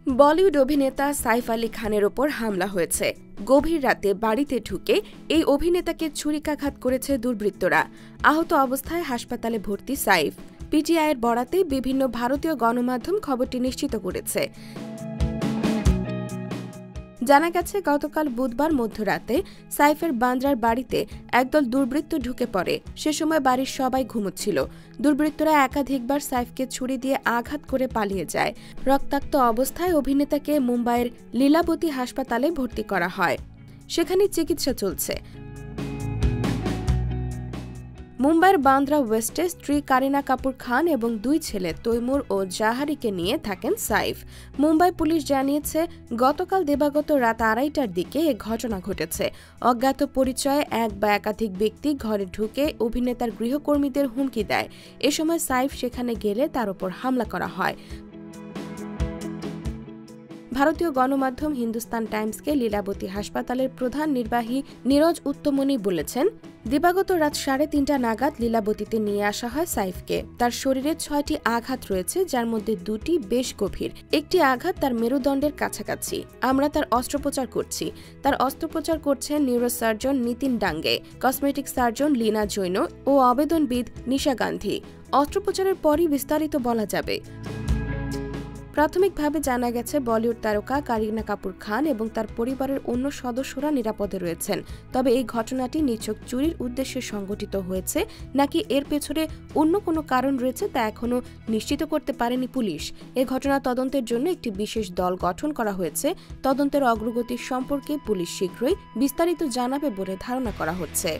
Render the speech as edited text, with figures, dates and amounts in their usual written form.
বলিউড অভিনেতা সাইফ আলী খানের ওপর হামলা হয়েছে। গভীর রাতে বাড়িতে ঢুকে এই অভিনেতাকে ছুরিকাঘাত করেছে দুর্বৃত্তরা। আহত অবস্থায় হাসপাতালে ভর্তি সাইফ। পিটিআইয়ের বরাতে বিভিন্ন ভারতীয় গণমাধ্যম খবরটি নিশ্চিত করেছে। জানা গেছে, গতকাল বুধবার মধ্যরাতে সাইফের বান্দ্রার বাড়িতে একদল দুর্বৃত্ত ঢুকে পড়ে। সে সময় বাড়ির সবাই ঘুমোচ্ছিল। দুর্বৃত্তরা একাধিকবার সাইফকে ছুরি দিয়ে আঘাত করে পালিয়ে যায়। রক্তাক্ত অবস্থায় অভিনেতাকে মুম্বাইয়ের লীলাবতী হাসপাতালে ভর্তি করা হয়। সেখানে চিকিৎসা চলছে। মুম্বাইয়ের বান্দ্রা ওয়েস্টে স্ত্রী কারিনা কাপুর খান এবং দুই ছেলে তৈমুর ও জাহারিকে নিয়ে থাকেন সাইফ। মুম্বাই পুলিশ জানিয়েছে, গতকাল দিবাগত রাত 2:30টার দিকে এ ঘটনা ঘটেছে। অজ্ঞাত পরিচয়ে এক বা একাধিক ব্যক্তি ঘরে ঢুকে অভিনেতার গৃহকর্মীদের হুমকি দেয়। এ সময় সাইফ সেখানে গেলে তার উপর হামলা করা হয়। ভারতীয় গণমাধ্যম হিন্দুস্তান টাইমসকে লীলাবতী হাসপাতালের প্রধান নির্বাহী নীরজ উত্তমনি বলেছেন, দিবাগত রাত 3:30 নাগাদ লীলাবতীতে নিয়ে আসা হয় সাইফকে। তার শরীরে 6টি আঘাত রয়েছে, যার মধ্যে 2টি বেশ গভীর। একটি আঘাত তার মেরুদণ্ডের কাছাকাছি। আমরা তার অস্ত্রোপচার করছি। তার অস্ত্রোপচার করছেন neurosurgeon Nitin ডাঙ্গে, cosmetic surgeon Leena Jain ও আবেদনবিদ নিশা গান্ধী। অস্ত্রোপচারের পরই বিস্তারিত বলা যাবে। প্রাথমিকভাবে জানা গেছে, বলিউড তারকা কারিনা কাপুর খান এবং তার পরিবারের অন্য সদস্যরা নিরাপদে রয়েছেন। তবে এই ঘটনাটি নিছক চুরির উদ্দেশ্যে সংঘটিত হয়েছে নাকি এর পেছনে অন্য কোনো কারণ রয়েছে তা এখনও নিশ্চিত করতে পারেনি পুলিশ। এ ঘটনা তদন্তের জন্য একটি বিশেষ দল গঠন করা হয়েছে। তদন্তের অগ্রগতি সম্পর্কে পুলিশ শীঘ্রই বিস্তারিত জানাবে বলে ধারণা করা হচ্ছে।